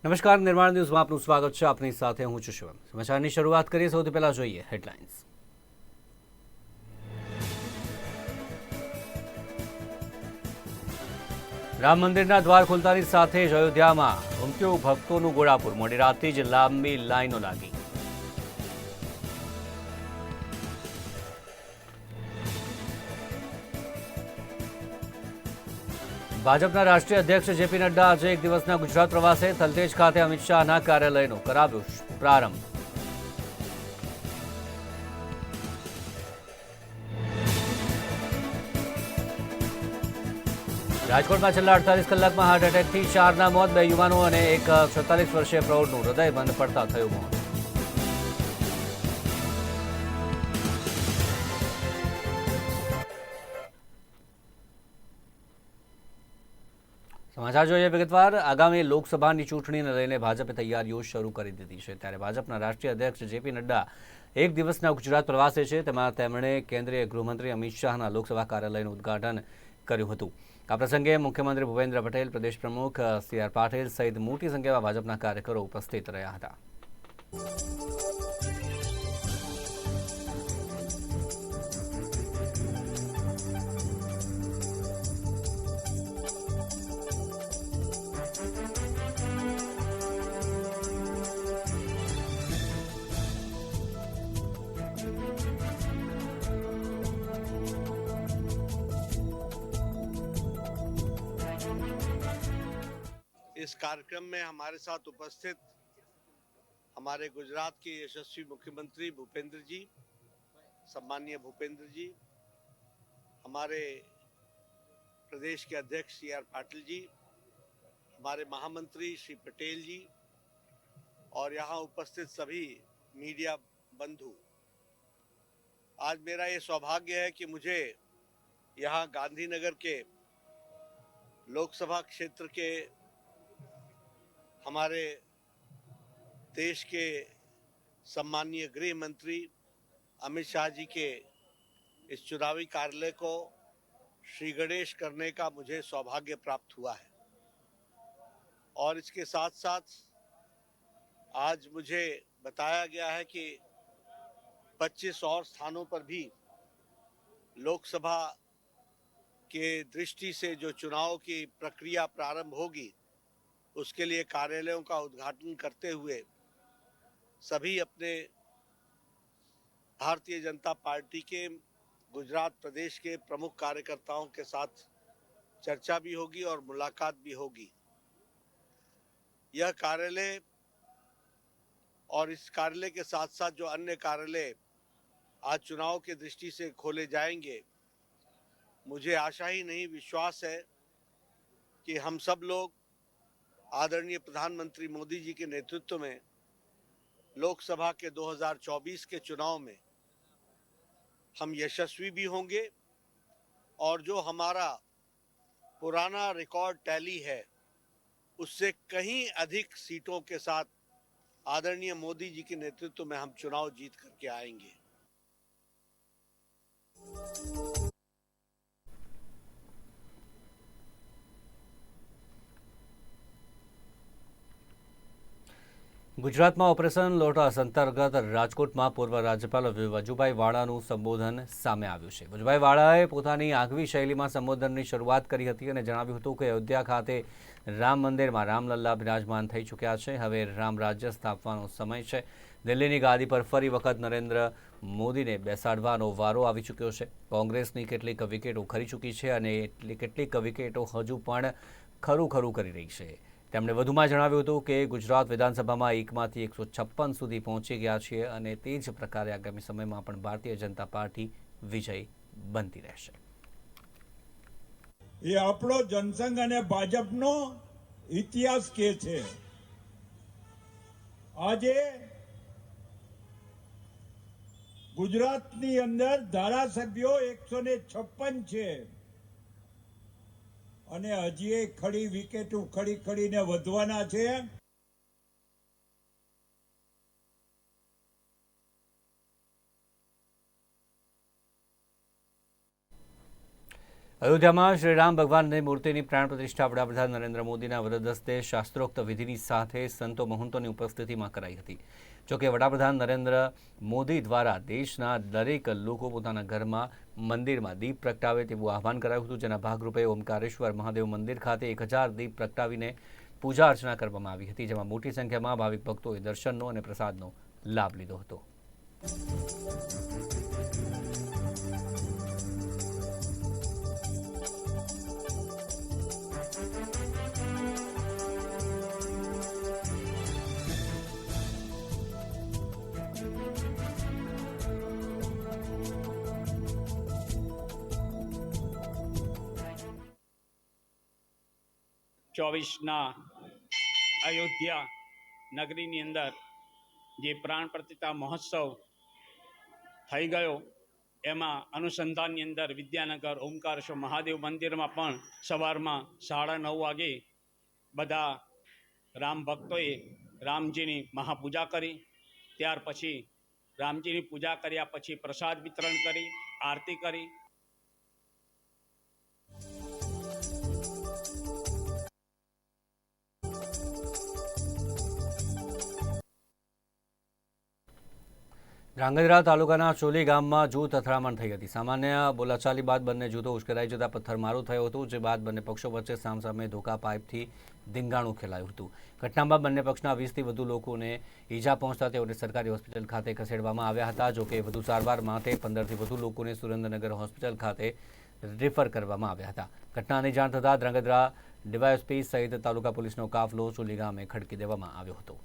નમસ્કાર, નિર્માણ ન્યૂઝમાં આપનું સ્વાગત છે. આપની સાથે હું છું શિવમ. સમાચારની શરૂઆત કરીએ. સૌથી પહેલા જોઈએ હેડલાઇન્સ. રામ મંદિરના દ્વાર ખુલતાની સાથે જ અયોધ્યામાં ઉમટ્યું ભક્તોનું ઘોડાપુર. મોડી રાતથી જ લાંબી લાઈનો લાગી. ભાજપના રાષ્ટ્રીય અધ્યક્ષ જેપી નડ્ડા આજે એક દિવસના ગુજરાત પ્રવાસે. થલતેજ ખાતે અમિત શાહના કાર્યાલયનો કરાવ્યો પ્રારંભ. રાજકોટમાં છેલ્લા 48 કલાકમાં હાર્ટ એટેકથી 4ના મોત, 2 યુવાનો અને એક 46 વર્ષીય પ્રૌઢનું હૃદય બંધ પડતા થયું મોત. સમાચાર જોઈએ વિગતવાર. આગામી લોકસભાની ચૂંટણીને લઈને ભાજપે તૈયારીઓ શરૂ કરી દીધી છે. ત્યારે ભાજપના રાષ્ટ્રીય અધ્યક્ષ જેપી નડ્ડા એક દિવસના ગુજરાત પ્રવાસે છે. તેમાં તેમણે કેન્દ્રીય ગૃહમંત્રી અમિત શાહના લોકસભા કાર્યાલયનું ઉદ્ઘાટન કર્યું હતું. આ પ્રસંગે મુખ્યમંત્રી ભૂપેન્દ્ર પટેલ, પ્રદેશ પ્રમુખ સી આર પાટીલ સહિત મોટી સંખ્યામાં ભાજપના કાર્યકરો ઉપસ્થિત રહ્યા હતા. इस कार्यक्रम में हमारे साथ उपस्थित हमारे गुजरात के यशस्वी मुख्यमंत्री भूपेंद्र जी, सम्माननीय भूपेंद्र जी, हमारे प्रदेश के अध्यक्ष सी आर पाटिल जी, हमारे महामंत्री श्री पटेल जी और यहाँ उपस्थित सभी मीडिया बंधु। आज मेरा ये सौभाग्य है कि मुझे यहाँ गांधीनगर के लोकसभा क्षेत्र के हमारे देश के सम्माननीय गृह मंत्री अमित शाह जी के इस चुनावी कार्यालय को श्री गणेश करने का मुझे सौभाग्य प्राप्त हुआ है। और इसके साथ साथ आज मुझे बताया गया है कि 25 और स्थानों पर भी लोकसभा के दृष्टि से जो चुनाव की प्रक्रिया प्रारंभ होगी उसके लिए कार्यालयों का उद्घाटन करते हुए सभी अपने भारतीय जनता पार्टी के गुजरात प्रदेश के प्रमुख कार्यकर्ताओं के साथ चर्चा भी होगी और मुलाकात भी होगी। यह कार्यालय और इस कार्यालय के साथ साथ जो अन्य कार्यालय आज चुनाव के दृष्टि से खोले जाएंगे, मुझे आशा ही नहीं विश्वास है कि हम सब लोग आदरणीय प्रधानमंत्री मोदी जी के नेतृत्व में लोकसभा के 2024 के चुनाव में हम यशस्वी भी होंगे और जो हमारा पुराना रिकॉर्ड टैली है उससे कहीं अधिक सीटों के साथ आदरणीय मोदी जी के नेतृत्व में हम चुनाव जीत करके आएंगे। ગુજરાતમાં ઓપરેશન લોટસ અંતર્ગત રાજકોટમાં પૂર્વ રાજ્યપાલ વજુભાઈ વાળાનું સંબોધન સામે આવ્યું છે. વજુભાઈ વાળાએ પોતાની આગવી શૈલીમાં સંબોધનની શરૂઆત કરી હતી અને જણાવ્યું હતું કે અયોધ્યા ખાતે રામ મંદિરમાં રામલલ્લા બિરાજમાન થઈ ચૂક્યા છે. હવે રામ રાજ્ય સ્થાપવાનો સમય છે. દિલ્હીની ગાદી પર ફરી વખત નરેન્દ્ર મોદીને બેસાડવાનો વારો આવી ચૂક્યો છે. કોંગ્રેસની કેટલીક વિકેટો ખરી ચૂકી છે અને કેટલીક વિકેટો હજુ પણ ખરું કરી રહી છે. તેમણે વધુમાં જણાવ્યું હતું કે ગુજરાત વિધાનસભામાં 1માંથી 156 સુધી પહોંચી ગયા છીએ અને તે જ પ્રકારે આગામી સમયમાં પણ ભારતીય જનતા પાર્ટી વિજયી બનતી રહેશે. એ આપણો જનસંઘ અને ભાજપનો ઇતિહાસ કે છે. આજે ગુજરાતની અંદર ધારાસભ્યો 156 છે અને હજી ખડી વિકેટો ખડીને વધવાના છે. અયોધ્યામાં શ્રીરામ ભગવાનની મૂર્તિની પ્રાણ પ્રતિષ્ઠા વડાપ્રધાન નરેન્દ્ર મોદીના વરદ હસ્તે શાસ્ત્રોક્ત વિધિની સાથે સંતો મહંતોની ઉપસ્થિતિમાં કરાઈ હતી. જોકે વડાપ્રધાન નરેન્દ્ર મોદી દ્વારા દેશના દરેક લોકો પોતાના ઘરમાં મંદિરમાં દીપ પ્રગટાવે તેવું આહવાન કરાયું હતું, જેના ભાગરૂપે ઓમકારેશ્વર મહાદેવ મંદિર ખાતે 1000 દીપ પ્રગટાવીને પૂજા અર્ચના કરવામાં આવી હતી, જેમાં મોટી સંખ્યામાં ભાવિક ભક્તોએ દર્શનનો અને પ્રસાદનો લાભ લીધો હતો. ચોવીસના અયોધ્યા નગરીની અંદર જે પ્રાણ પ્રતિષ્ઠા મહોત્સવ થઈ ગયો, એમાં અનુસંધાનની અંદર વિદ્યાનગર ઓમકારેશ્વર મહાદેવ મંદિરમાં પણ સવારમાં 9:30 વાગે બધા રામ ભક્તોએ રામજીની મહાપૂજા કરી. ત્યાર પછી રામજીની પૂજા કર્યા પછી પ્રસાદ વિતરણ કરી, આરતી કરી. ધ્રાંગધ્રા તાલુકાના ચોલી ગામમાં જૂથ અથડામણ થઈ હતી. સામાન્ય બોલાચાલી બાદ બંને જૂથો ઉશ્કેરાઈ જતા પથ્થરમારો થયો હતો, જે બાદ બંને પક્ષો વચ્ચે સામસામે ધોકા પાઇપથી ધીંગાણું ખેલાયું હતું. ઘટનામાં બંને પક્ષના 20થી વધુ લોકોને ઈજા પહોંચતા તેઓને સરકારી હોસ્પિટલ ખાતે ખસેડવામાં આવ્યા હતા. જોકે વધુ સારવાર માટે 15થી વધુ લોકોને સુરેન્દ્રનગર હોસ્પિટલ ખાતે રેફર કરવામાં આવ્યા હતા. ઘટનાની જાણ થતાં ધ્રાંગધ્રા ડીવાયએસપી સહિત તાલુકા પોલીસનો કાફલો ચોલી ગામે ખડકી દેવામાં આવ્યો હતો.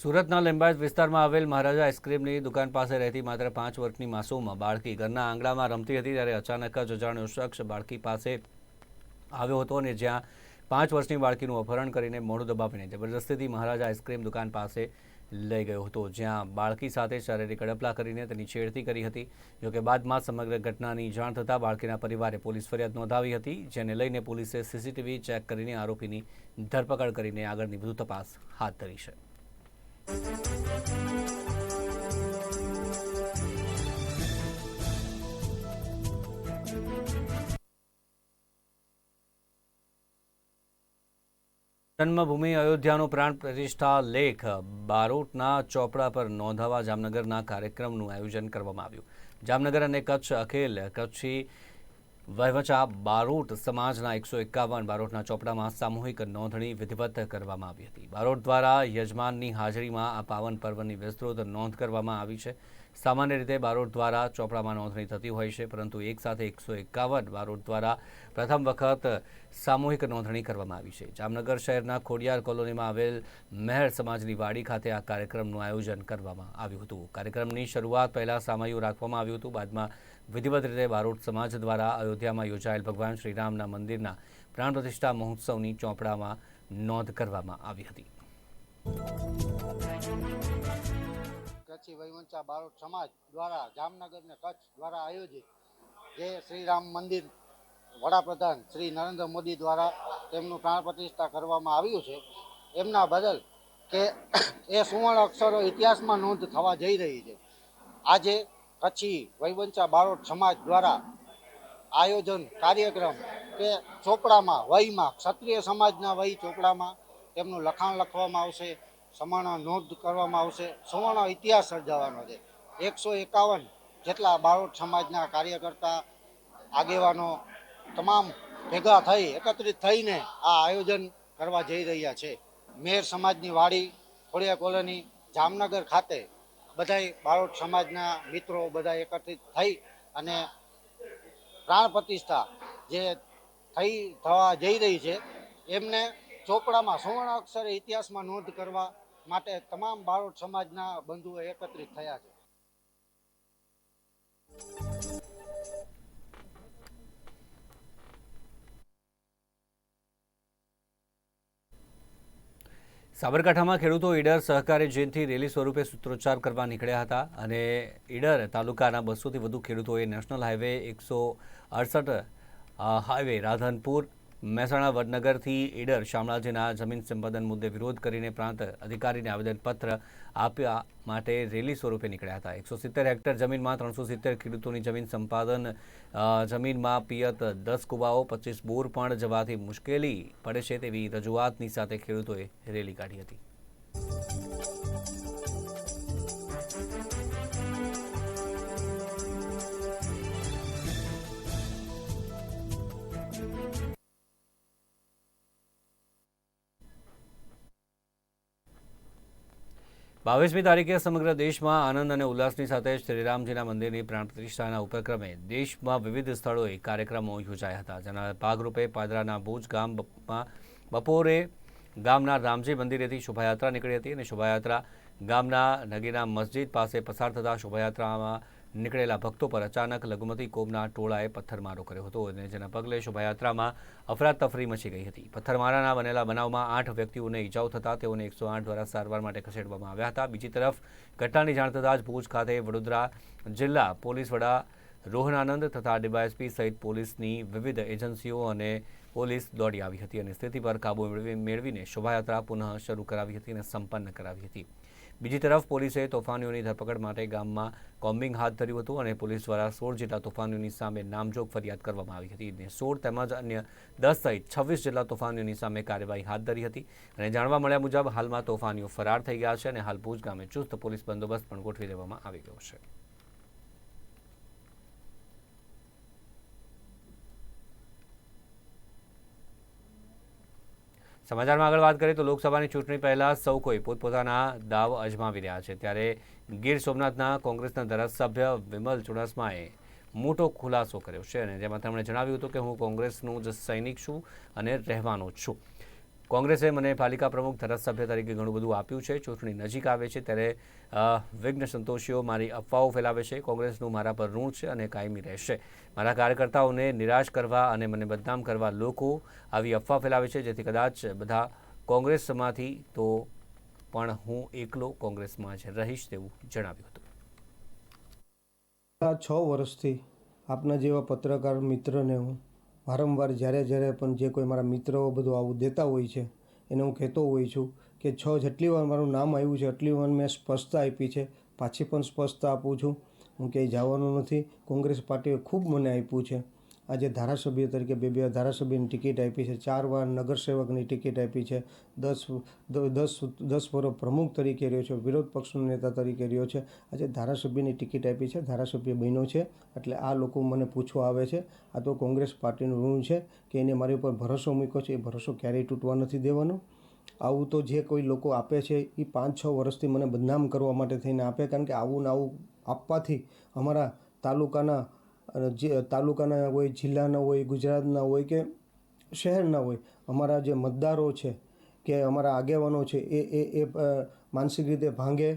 સુરતના લિંબાયત વિસ્તારમાં આવેલ મહારાજા આઈસ્ક્રીમની દુકાન પાસે રહેતી માત્ર 5 વર્ષની માસૂમ બાળકી ઘરના આંગણામાં રમતી હતી, ત્યારે અચાનક જ અજાણ્યો શખ્સ બાળકી પાસે આવ્યો હતો અને જ્યાં 5 વર્ષની બાળકીનું અપહરણ કરીને મોઢું દબાવીને જબરદસ્તીથી મહારાજા આઈસ્ક્રીમ દુકાન પાસે લઈ ગયો હતો, જ્યાં બાળકી સાથે શારીરિક અડપલા કરીને તેની છેડતી કરી હતી. જોકે બાદમાં સમગ્ર ઘટનાની જાણ થતાં બાળકીના પરિવારે પોલીસ ફરિયાદ નોંધાવી હતી, જેને લઈને પોલીસે સીસીટીવી ચેક કરીને આરોપીની ધરપકડ કરીને આગળની વધુ તપાસ હાથ ધરી છે. જન્મભૂમિ અયોધ્યાનો પ્રાણ પ્રતિષ્ઠા લેખ બારોટના ચોપડા પર નોંધાવવા જામનગરના કાર્યક્રમનું આયોજન કરવામાં આવ્યું. જામનગર અને કચ્છ અખિલ કચ્છી વહેવચા બારોટ સમાજના 151 બારોટના ચોપડામાં સામૂહિક નોંધણી વિધિવત કરવામાં આવી હતી. બારોટ દ્વારા યજમાનની હાજરીમાં આ પાવન પર્વની વિસ્તૃત નોંધ કરવામાં આવી છે. સામાન્ય રીતે બારોટ દ્વારા ચોપડામાં નોંધણી થતી હોય છે, પરંતુ એક સાથે 151 બારોટ દ્વારા પ્રથમ વખત સામૂહિક નોંધણી કરવામાં આવી છે. જામનગર શહેરના ખોડિયાર કોલોનીમાં આવેલ મહેર સમાજની વાડી ખાતે આ કાર્યક્રમનું આયોજન કરવામાં આવ્યું હતું. કાર્યક્રમની શરૂઆત પહેલા સામૈયું રાખવામાં આવ્યું હતું. બાદમાં વિધિવત રીતે બારોટ સમાજ દ્વારા અયોધ્યામાં યોજાયેલ ભગવાન શ્રીરામના મંદિરના પ્રાણ પ્રતિષ્ઠા મહોત્સવની ચોપડામાં નોંધ કરવામાં આવી હતી. કચ્છી વહીવંશા બારોટ સમાજ દ્વારા જામનગર અને કચ્છ દ્વારા આયોજિત જે શ્રીરામ મંદિર વડાપ્રધાન શ્રી નરેન્દ્ર મોદી દ્વારા તેમનું પ્રાણ પ્રતિષ્ઠા કરવામાં આવ્યું છે, એમના બદલ કે એ સુવર્ણ અક્ષરો ઇતિહાસમાં નોંધ થવા જઈ રહી છે. આજે કચ્છી વહીવંશા બારોટ સમાજ દ્વારા આયોજન કાર્યક્રમ કે ચોપડામાં વહીમાં ક્ષત્રિય સમાજના વહી ચોપડામાં તેમનું લખાણ લખવામાં આવશે, સમર્ણ નોંધ કરવામાં આવશે, સુવર્ણ ઇતિહાસ સર્જાવાનો છે. 151 જેટલા બારોટ સમાજના કાર્યકર્તા આગેવાનો તમામ ભેગા થઈ એકત્રિત થઈને આ આયોજન કરવા જઈ રહ્યા છે. મેર સમાજની વાડી ખોડિયા કોલોની જામનગર ખાતે બધાય બારોટ સમાજના મિત્રો બધા એકત્રિત થઈ અને પ્રાણ પ્રતિષ્ઠા જે થવા જઈ રહી છે એમને ચોપડામાં સુવર્ણ અક્ષરે ઇતિહાસમાં નોંધ કરવા માટે તમામ બારોટ સમાજના બંધુઓ એકત્રિત થયા છે. સાબરકાંઠામાં ખેડૂતો ઈડર સહકારી જેલથી રેલી સ્વરૂપે સૂત્રોચ્ચાર કરવા નીકળ્યા હતા અને ઈડર તાલુકાના 200થી વધુ ખેડૂતોએ national highway 168 highway Radhanpur Mehsana વડનગરથી ઈડર શામળાજીના જમીન સંપાદન મુદ્દે વિરોધ કરીને પ્રાંત અધિકારીને આવેદનપત્ર આપ્યા માટે રેલી સ્વરૂપે નીકળ્યા હતા. 170 હેક્ટર જમીનમાં 370 ખેડૂતોની જમીન સંપાદન જમીનમાં પિયત 10 કુવાઓ 25 બોર પણ જવાથી મુશ્કેલી પડે છે તેવી રજૂઆતની સાથે ખેડૂતોએ રેલી કાઢી હતી. બાવીસમી તારીખે સમગ્ર દેશમાં આનંદ અને ઉલ્લાસની સાથે શ્રીરામજીના મંદિરની પ્રાણ પ્રતિષ્ઠાના ઉપક્રમે દેશમાં વિવિધ સ્થળોએ કાર્યક્રમો યોજાયા હતા. જેના ભાગરૂપે પાદરાના ભુજ ગામમાં બપોરે ગામના રામજી મંદિરેથી શોભાયાત્રા નીકળી હતી અને શોભાયાત્રા ગામના નગીના મસ્જિદ પાસે પસાર થતા શોભાયાત્રામાં નીકળેલા ભક્તો પર અચાનક લઘુમતી કોમના ટોળાએ પથ્થરમારો કર્યો હતો અને જેના પગલે શોભાયાત્રામાં અફરાતફરી મચી ગઈ હતી. પથ્થરમારાના બનેલા બનાવમાં 8 વ્યક્તિઓને ઈજાઓ થતાં તેઓને 108 દ્વારા સારવાર માટે ખસેડવામાં આવ્યા હતા. બીજી તરફ ઘટનાની જાણ થતાં જ ભુજ ખાતે વડોદરા જિલ્લા પોલીસ વડા રોહનાનંદ તથા ડીવાયએસપી સહિત પોલીસની વિવિધ એજન્સીઓ અને પોલીસ દોડી આવી હતી અને સ્થિતિ પર કાબુ મેળવીને શોભાયાત્રા પુનઃ શરૂ કરાવી હતી અને સંપન્ન કરાવી હતી. બીજી તરફ પોલીસે તોફાનીઓની ધરપકડ માટે ગામમાં કોમ્બિંગ હાથ ધર્યું હતું અને પોલીસ દ્વારા 16 જેટલા તોફાનીઓની સામે નામજોગ ફરિયાદ કરવામાં આવી હતી અને 16 તેમજ અન્ય 10 સહિત 26 જેટલા તોફાનીઓની સામે કાર્યવાહી હાથ ધરી હતી અને જાણવા મળ્યા મુજબ હાલમાં તોફાનીઓ ફરાર થઈ ગયા છે અને હાલ ભુજ ગામે ચુસ્ત પોલીસ બંદોબસ્ત પણ ગોઠવી દેવામાં આવી ગયો છે. સમાચારમાં આગળ વાત કરીએ તો લોકસભાની ચૂંટણી પહેલા સૌ કોઈ પોતપોતાના દાવ અજમાવી રહ્યા છે. ત્યારે ગીર સોમનાથના કોંગ્રેસના ધારાસભ્ય વિમલ ચુડાસમાએ મોટો ખુલાસો કર્યો છે અને જેમાં તેમણે જણાવ્યું હતું કે હું કોંગ્રેસનું જ સૈનિક છું અને રહેવાનો જ છું. કોંગ્રેસે મને પાલિકા પ્રમુખ ધારાસભ્ય તરીકે ઘણું બધું આપ્યું છે. ચૂંટણી નજીક આવે છે ત્યારે વિઘ્ન સંતોષીઓ મારી અફવાઓ ફેલાવે છે. કોંગ્રેસનું મારા પર ઋણ છે અને કાયમી રહેશે. મારા કાર્યકર્તાઓને નિરાશ કરવા અને મને બદનામ કરવા લોકો આવી અફવા ફેલાવે છે જેથી કદાચ બધા કોંગ્રેસમાંથી તો પણ હું એકલો કોંગ્રેસમાં જ રહીશ તેવું જણાવ્યું હતું. 6 વર્ષથી આપના જેવા પત્રકાર મિત્રને હું વારંવાર જ્યારે પણ જે કોઈ મારા મિત્રો બધું આવું દેતા હોય છે એને હું કહેતો હોઉં છું કે જેટલી વાર મારું નામ આવ્યું છે એટલી વાર મેં સ્પષ્ટતા આપી છે. પાછી પણ સ્પષ્ટતા આપું છું. હું ક્યાંય જવાનું નથી. કોંગ્રેસ પાર્ટીએ ખૂબ મને આપ્યું છે. આજે ધારાસભ્ય તરીકે 2 ધારાસભ્યની ટિકિટ આપી છે, 4 વાર નગરસેવકની ટિકિટ આપી છે, 10 વર્ષ પ્રમુખ તરીકે રહ્યો છે, વિરોધ પક્ષનો નેતા તરીકે રહ્યો છે. આજે ધારાસભ્યની ટિકિટ આપી છે, ધારાસભ્ય બન્યો છે. એટલે આ લોકો મને પૂછવા આવે છે. આ તો કોંગ્રેસ પાર્ટીનું ઋણ છે કે એને મારી ઉપર ભરોસો મૂક્યો છે. એ ભરોસો ક્યારેય તૂટવા નથી દેવાનો. આવું તો જે કોઈ લોકો આપે છે એ 5-6 વર્ષથી મને બદનામ કરવા માટે થઈને આપે, કારણ કે આવું ને આવું આપવાથી અમારા તાલુકાના હોય, જિલ્લાના હોય, ગુજરાતના હોય કે શહેરના હોય, અમારા જે મતદારો છે કે અમારા આગેવાનો છે એ માનસિક રીતે ભાંગે,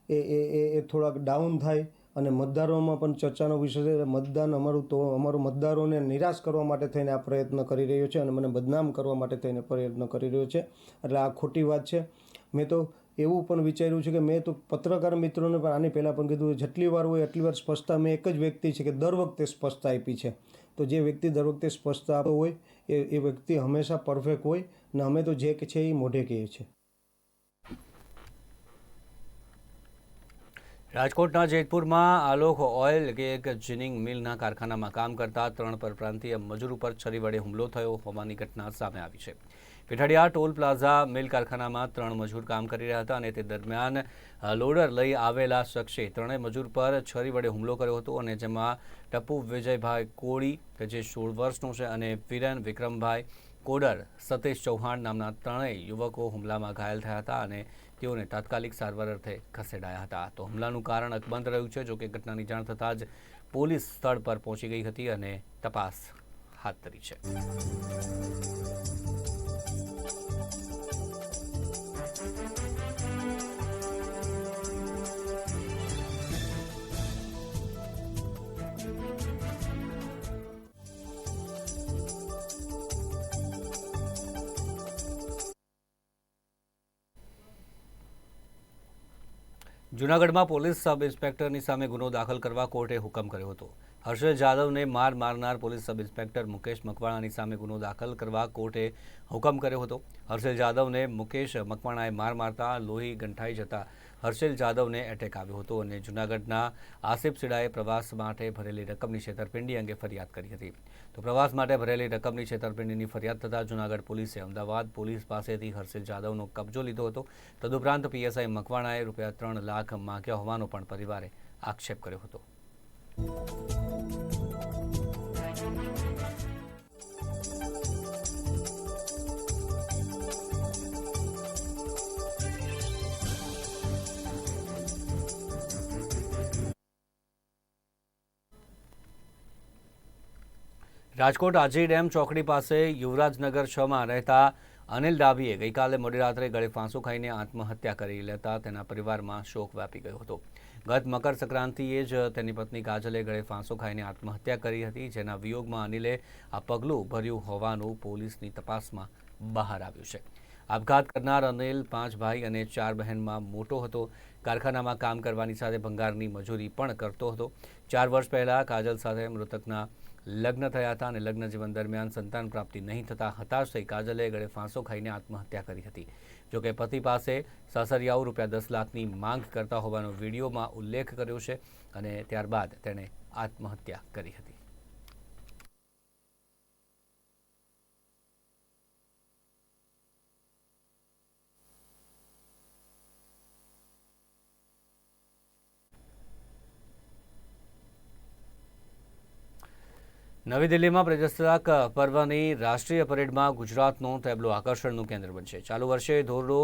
એ થોડાક ડાઉન થાય અને મતદારોમાં પણ ચર્ચાનો વિષય છે. મતદાન અમારું મતદારોને નિરાશ કરવા માટે થઈને આ પ્રયત્ન કરી રહ્યો છે અને મને બદનામ કરવા માટે થઈને પ્રયત્ન કરી રહ્યો છે. એટલે આ ખોટી વાત છે. મેં તો એવું પણ વિચાર્યું છે કે મેં તો પત્રકાર મિત્રોને પણ આની પહેલાં પણ કીધું, જેટલી વાર હોય એટલી વાર સ્પષ્ટતા મેં એક જ વ્યક્તિ છે કે દર વખતે સ્પષ્ટતા આપી છે. તો જે વ્યક્તિ દર વખતે સ્પષ્ટતા આપતો હોય એ વ્યક્તિ હંમેશા પરફેક્ટ હોય ને અમે તો જે છે એ મોઢે કહીએ છીએ. રાજકોટના જેતપુરમાં આલોક ઓઇલ કે એક જીનિંગ મિલના કારખાનામાં કામ કરતા 3 પરપ્રાંતીય મજૂર ઉપર છરી વડે હુમલો થયો હોવાની ઘટના સામે આવી છે. પીઠડિયા ટોલ પ્લાઝા મિલ કારખાનામાં 3 મજૂર કામ કરી રહ્યા હતા અને તે દરમિયાન લોડર લઈ આવેલા શખ્સે 3 મજૂર પર છરી વડે હુમલો કર્યો હતો અને જેમાં ટપ્પુ વિજયભાઈ કોળી કે જે 16 વર્ષનો છે અને વિરેન વિક્રમભાઈ કોડર સતીશ ચૌહાણ નામના 3 યુવકો હુમલામાં ઘાયલ થયા હતા અને તેઓને તાત્કાલિક સારવાર અર્થે ખસેડાયા હતા. તો હુમલાનું કારણ અકબંધ રહ્યું છે. જોકે ઘટનાની જાણ થતાં જ પોલીસ સ્થળ પર પહોંચી ગઈ હતી અને તપાસ હાથ ધરી છે. જૂનાગઢમાં પોલીસ સબ ઇન્સ્પેક્ટરની સામે ગુનો દાખલ કરવા કોર્ટે હુકમ કર્યો હતો. હર્ષલ જાદવને માર મારનાર પોલીસ સબ ઇન્સ્પેક્ટર મુકેશ મકવાણાની સામે ગુનો દાખલ કરવા કોર્ટે હુકમ કર્યો હતો. હર્ષલ જાદવને મુકેશ મકવાણાએ માર મારતા લોહી ગંઠાઈ જતા હર્ષલ જાદવને એટેક આવ્યો હતો અને જૂનાગઢના આસિફ સિડાએ પ્રવાસ માટે ભરેલી રકમની છેતરપિંડી અંગે ફરિયાદ કરી હતી. તો પ્રવાસ માટે ભરેલી રકમની છેતરપિંડીની ફરિયાદ થતાં જૂનાગઢ પોલીસે અમદાવાદ પોલીસ પાસેથી હર્ષલ જાદવનો કબજો લીધો હતો. તદુપરાંત પીએસઆઈ મકવાણાએ ₹3 લાખ માંગ્યા હોવાનો પણ પરિવારે આક્ષેપ કર્યો હતો. રાજકોટ આજી ડેમ ચોકડી પાસે યુવરાજનગર 6માં રહેતા અનિલ ડાભીએ ગઈકાલે મોડી રાત્રે ગળે ફાંસો ખાઈને આત્મહત્યા કરી લેતા તેના પરિવારમાં શોક વ્યાપી ગયો હતો. ગત મકર સંક્રાંતિએ જ તેની પત્ની કાજલે ગળે ફાંસો ખાઈને આત્મહત્યા કરી હતી, જેના વિયોગમાં અનિલે આ પગલું ભર્યું હોવાનું પોલીસની તપાસમાં બહાર આવ્યું છે. આપઘાત કરનાર અનિલ 5 ભાઈ અને 4 બહેનમાં મોટો હતો. કારખાનામાં કામ કરવાની સાથે ભંગારની મજૂરી પણ કરતો હતો. 4 વર્ષ પહેલાં કાજલ સાથે મૃતકના લગ્ન થયા હતા અને લગ્ન જીવન દરમિયાન સંતાન પ્રાપ્તિ નહીં થતાં હતાશ થઈ કાજલે ગળે ફાંસો ખાઈને આત્મહત્યા કરી હતી. જોકે પતિ પાસે સાસરિયાઓ ₹10 લાખની માંગ કરતા હોવાનો વિડીયોમાં ઉલ્લેખ કર્યો છે અને ત્યારબાદ તેણે આત્મહત્યા કરી હતી. નવી દિલ્હીમાં પ્રજાસત્તાક પર્વની રાષ્ટ્રીય પરેડમાં ગુજરાતનો ટેબ્લો આકર્ષણનું કેન્દ્ર બનશે. ચાલુ વર્ષે ધોરડો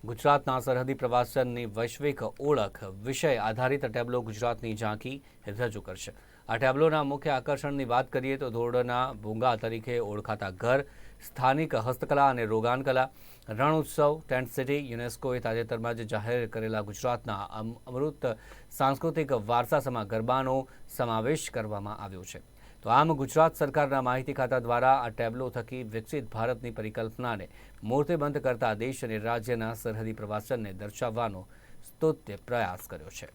ગુજરાતના સરહદી પ્રવાસનની વૈશ્વિક ઓળખ વિષય આધારિત ટેબ્લો ગુજરાતની ઝાંખી રજૂ કરશે. આ ટેબ્લોના મુખ્ય આકર્ષણની વાત કરીએ તો ધોરડોના ભૂંગા તરીકે ઓળખાતા ઘર, સ્થાનિક હસ્તકલા અને રોગાન કલા, રણ ઉત્સવ, ટેન્ટ સિટી, યુનેસ્કોએ તાજેતરમાં જ જાહેર કરેલા ગુજરાતના અમૃત સાંસ્કૃતિક વારસામાં ગરબાનો સમાવેશ કરવામાં આવ્યો છે. તો આમ ગુજરાત સરકારના માહિતી ખાતા દ્વારા આ ટેબ્લો થકી વિકસિત ભારતની પરિકલ્પનાને મૂર્તિબંધ કરતા દેશ અને રાજ્યના સરહદી પ્રવાસનને દર્શાવવાનો સ્તુત્ય પ્રયાસ કર્યો છે.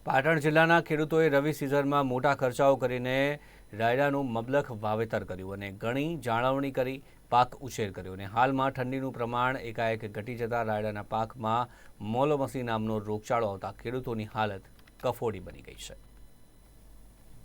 પાટણ જિલ્લાના ખેડૂતોએ રવિ સિઝનમાં મોટા ખર્ચાઓ કરીને રાયડાનું મબલખ વાવેતર કર્યું અને ઘણી જાળવણી કરી પાક ઉછેર કર્યો અને હાલમાં ઠંડીનું પ્રમાણ એકાએક ઘટી જતા રાયડાના પાકમાં મોલોમસી નામનો રોગચાળો આવતા ખેડૂતોની હાલત કફોડી બની ગઈ છે.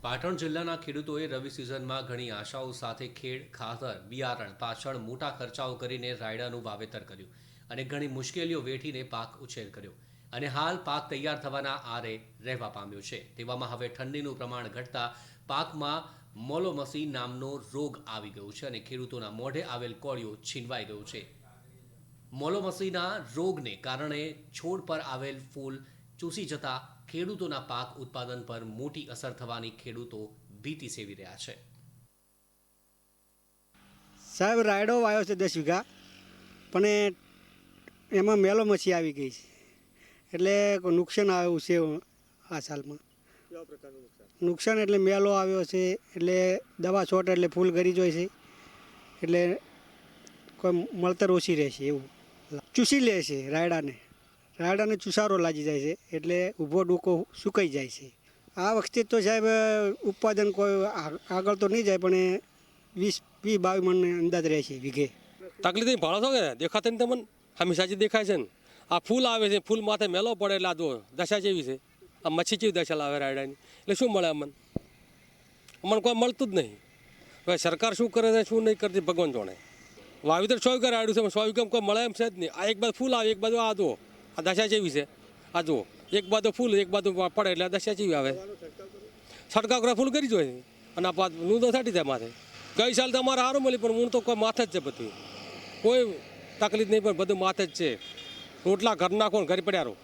પાટણ જિલ્લાના ખેડૂતોએ રવિ સિઝનમાં ઘણી આશાઓ સાથે ખેડ, ખાતર, બિયારણ પાછળ મોટા ખર્ચાઓ કરીને રાયડાનું વાવેતર કર્યું અને ઘણી મુશ્કેલીઓ વેઠીને પાક ઉછેર કર્યો અને હાલ પાક તૈયાર થવાના આરે રહેવા પામ્યો છે. તેવામાં હવે ઠંડીનું પ્રમાણ ઘટતા પાકમાં મોલોમસી નામનો રોગ આવી ગયો છે અને ખેડૂતોના મોઢે આવેલ કોળિયો છીનવાઈ ગયો છે. મોલોમસીના રોગને કારણે છોડ પર આવેલ ફૂલ ચૂસી જતા ખેડૂતોના પાક ઉત્પાદન પર મોટી અસર થવાની ખેડૂતો ભીતિ સેવી રહ્યા છે. સાહેબ, રાયડો વાવ્યો છે 10 વીઘા, પણ એમાં મેલોમસી આવી ગઈ છે એટલે નુકસાન આવ્યું છે આ સાલમાં. કેવા પ્રકારનું નુકસાન એટલે મેલો આવ્યો છે એટલે દવા છોટ એટલે ફૂલ ગરી જાય છે એટલે કોઈ મળતર ઓછી રહેશે એવું ચૂસી લે છે. રાયડાને ચુસારો લાગી જાય છે એટલે ઊભો ડૂકો સુકાઈ જાય છે. આ વખતે તો સાહેબ ઉત્પાદન કોઈ આગળ તો નહીં જાય પણ 20-22 મણ અંદાજ રહેશે વીઘે. તકલીફ ભાડો છો કે દેખાતા ને તમને હંમેશાથી દેખાય છે ને. આ ફૂલ આવે છે, ફૂલ માથે મેલો પડે એટલે આ જો દશા જેવી છે. આ મચ્છી જેવી દશા લાવે રાયડાની એટલે શું મળે અમને કોઈ મળતું જ નહીં. હવે સરકાર શું કરે છે શું નહીં કરતી ભગવાન જાણે. વાવેતર 100 વીઘા રાયડું છે, 100 વીઘા કોઈ મળે એમ છે જ નહીં. આ એક બાજુ ફૂલ આવે, એક બાજુ આ જુઓ આ દશા જેવી છે. આ જુઓ એક બાજુ ફૂલ એક બાજુ પડે એટલે દશા જેવી આવે. છંટકાવ કરે ફૂલ કરી જોઈએ અને આ લૂં તો થતી જાય માથે. ગઈ સાલ તમારે સારું મળી પણ હું તો કોઈ માથે જ છે. બધું કોઈ તકલીફ નહીં પણ બધું માથે જ છે. રોટલા ઘર નાખો ઘરે પડ્યા રહો.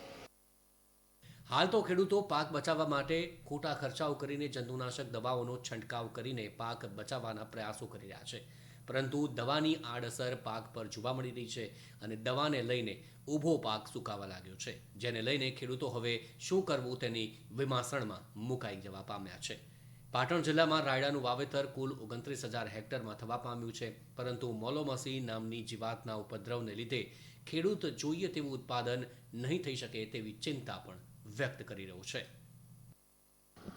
હાલ તો ખેડૂતો પાક બચાવવા માટે ખોટા ખર્ચાઓ કરીને જંતુનાશક દવાઓનો છંટકાવ કરીને પાક બચાવવાના પ્રયાસો કરી રહ્યા છે, પરંતુ દવાની આડઅસર પાક પર જોવા મળી રહી છે અને દવાને લઈને ઊભો પાક સુકાવા લાગ્યો છે, જેને લઈને ખેડૂતો હવે શું કરવું તેની વિમાસણમાં મુકાઈ જવા પામ્યા છે. પાટણ જિલ્લામાં રાયડાનું વાવેતર કુલ 29,000 હેક્ટરમાં થવા પામ્યું છે, પરંતુ મોલોમસી નામની જીવાતના ઉપદ્રવને લીધે ખેડૂત જોઈએ તેવું ઉત્પાદન નહીં થઈ શકે તેવી ચિંતા પણ વ્યક્ત કરી રહ્યો છે.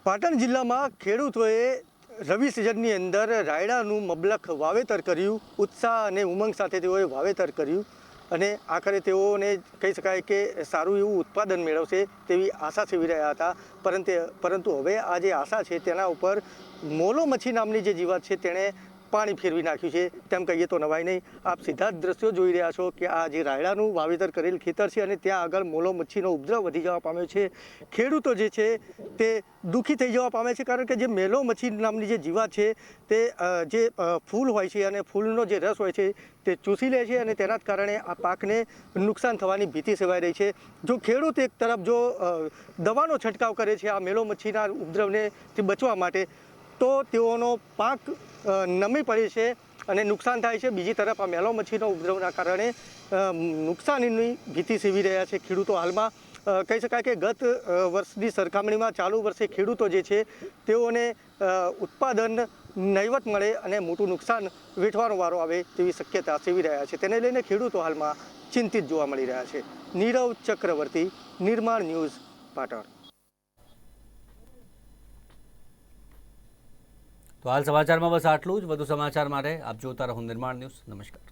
પાટણ જિલ્લામાં ખેડૂતોએ રવિ સિઝનની અંદર રાયડાનું મબલખ વાવેતર કર્યું. ઉત્સાહ અને ઉમંગ સાથે તેઓએ વાવેતર કર્યું અને આખરે તેઓને કહી શકાય કે સારું એવું ઉત્પાદન મેળવશે તેવી આશા સેવી રહ્યા હતા. પરંતુ હવે આ જે આશા છે તેના ઉપર મોલોમચ્છી નામની જે જીવાત છે તેણે પાણી ફેરવી નાખ્યું છે, તેમ કહીએ તો નવાઈ નહીં. આપ સીધા જ દ્રશ્યો જોઈ રહ્યા છો કે આ જે રાયડાનું વાવેતર કરેલ ખેતર છે અને ત્યાં આગળ મોલોમચ્છીનો ઉપદ્રવ વધી જવા પામ્યો છે. ખેડૂતો જે છે તે દુઃખી થઈ જવા પામે છે, કારણ કે જે મોલોમચ્છી નામની જે જીવાત છે તે જે ફૂલ હોય છે અને ફૂલનો જે રસ હોય છે તે ચૂસી લે છે અને તેના જ કારણે આ પાકને નુકસાન થવાની ભીતિ સેવાઈ રહી છે. જો ખેડૂત એક તરફ જો દવાનો છંટકાવ કરે છે આ મોલોમચ્છીના ઉપદ્રવનેથી બચવા માટે, તો તેઓનો પાક નમી પડે છે અને નુકસાન થાય છે. બીજી તરફ આ મોલોમચ્છીનો ઉપદ્રવના કારણે નુકસાનીની ભીતિ સેવી રહ્યા છે ખેડૂતો. હાલમાં કહી શકાય કે ગત વર્ષની સરખામણીમાં ચાલુ વર્ષે ખેડૂતો જે છે તેઓને ઉત્પાદન નહીવત મળે અને મોટું નુકસાન વેઠવાનો વારો આવે તેવી શક્યતા સેવી રહ્યા છે. તેને લઈને ખેડૂતો હાલમાં ચિંતિત જોવા મળી રહ્યા છે. નીરવ ચક્રવર્તી, નિર્માણ ન્યૂઝ, પાટણ. તો હાલ સમાચારમાં બસ આટલું જ. વધુ સમાચાર માટે આપ જોતા રહો નિર્માણ ન્યૂઝ. નમસ્કાર.